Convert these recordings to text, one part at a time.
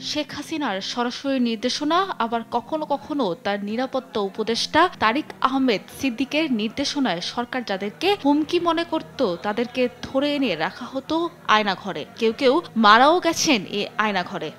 শেখ হাসিনার সরাসরি নির্দেশনা, আবার কখনো কখনো তার নিরাপত্তা উপদেষ্টা তারিক আহমেদ সিদ্দিকের নির্দেশনায় সরকার যাদেরকে হুমকি মনে করত তাদেরকে ধরে এনে রাখা হতো আয়নাঘরে। কেউ কেউ মারাও গেছেন এই আয়নাঘরে।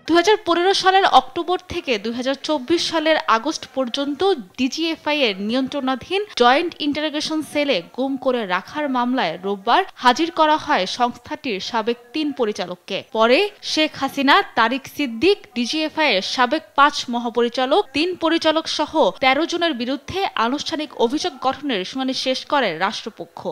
2015 সালের অক্টোবর থেকে 2024 সালের আগস্ট পর্যন্ত ডিজিএফআই এর নিয়ন্ত্রণাধীন জয়েন্ট ইন্টারোগেশন সেলে গুম করে রাখার মামলায় রোববার হাজির করা হয় সংস্থাটির সাবেক 3 পরিচালককে। পরে শেখ হাসিনা, তারিক সিদ্দিক, ডিজিএফআই এর সাবেক 5 মহাপরিচালক, 3 পরিচালক সহ 13 জনের বিরুদ্ধে আনুষ্ঠানিক অভিযোগ গঠনের শুনানি শেষ করে রাষ্ট্রপক্ষ।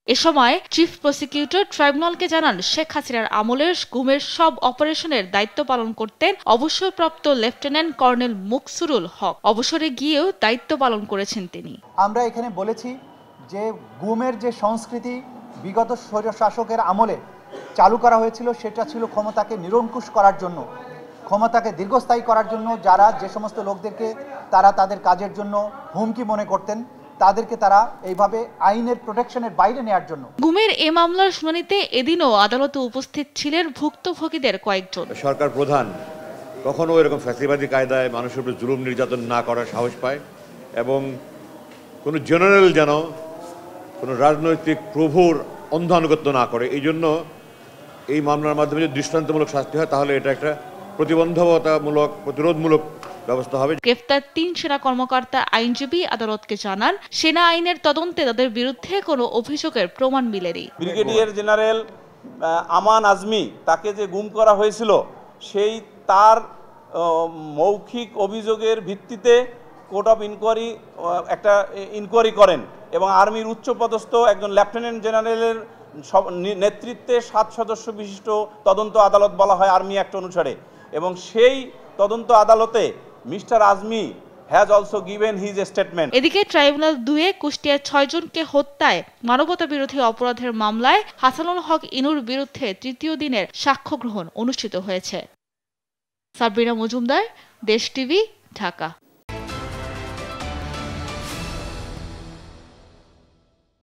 এ সময় চিফ প্রসিকিউটর ট্রাইব্যুনালকে জানান, শেখ হাসিনার আমলের গুমের সব অপারেশনের দায়িত্ব পালন করতেন অবসরপ্রাপ্ত লেফটেন্যান্ট কর্নেল মুকসুরুল হক। অবসরে গিয়েও দায়িত্ব পালন করেছেন তিনি। আমরা এখানে বলেছি যে গুমের যে সংস্কৃতি বিগত স্বৈরশাসকের আমলে চালু করা হয়েছিল সেটা ছিল ক্ষমতাকে নিরঙ্কুশ করার জন্য, ক্ষমতাকে দীর্ঘস্থায়ী করার জন্য। যারা যে সমস্ত লোকদেরকে তারা তাদের কাজের জন্য হুমকি মনে করতেন তাদেরকে তারা এইভাবে আইনের প্রোটেকশনের বাইরে নেওয়ার জন্য। গুমের এ মামলার শুনানিতে এদিনও আদালতে উপস্থিত ছিলেন ভুক্তভোগীদের কয়েকজন। সরকার প্রধান কখনো এরকম ফ্যাসিবাদী কায়দায় মানুষের উপর জুলুম নির্যাতন না করার সাহস পায়, এবং কোনো জেনারেল যেন কোনো রাজনৈতিক প্রভুর অন্ধানুগত্য না করে। এই জন্য এই মামলার মাধ্যমে যদি দৃষ্টান্তমূলক শাস্তি হয় তাহলে এটা একটা প্রতিবন্ধকতামূলক প্রতিরোধমূলক ব্যবস্থা হবে। গ্রেফতার 3 সেনা কর্মকর্তা আইনজীবী আদালতকে জানান, সেনা আইনের তদন্তে তাদের বিরুদ্ধে কোনো অভিযোগের প্রমাণ মিলেনি। ব্রিগেডিয়ার জেনারেল আমান আজমি তাকে যে গুম করা হয়েছিল সেই তার মৌখিক অভিযোগের ভিত্তিতে কোর্ট অফ ইনকোয়ারি একটা ইনকোয়ারি করেন, এবং আর্মির উচ্চপদস্থ একজন লেফটেন্যান্ট জেনারেলের নেতৃত্বে 7 সদস্য বিশিষ্ট তদন্ত আদালত বলা হয় আর্মি অ্যাক্ট অনুসারে, এবং সেই তদন্ত আদালতে mister Azmi has also given his statement. এদিকে ট্রাইব্যুনাল 2-এ কুষ্টিয়ার 6 জনকে হত্যায় মানবতা বিরোধী অপরাধের মামলায় হাসানুল হক ইনুর বিরুদ্ধে 3য় দিনের সাক্ষ্য গ্রহণ অনুষ্ঠিত হয়েছে। সাবরিনা মজুমদার, দেশ টিভি, ঢাকা।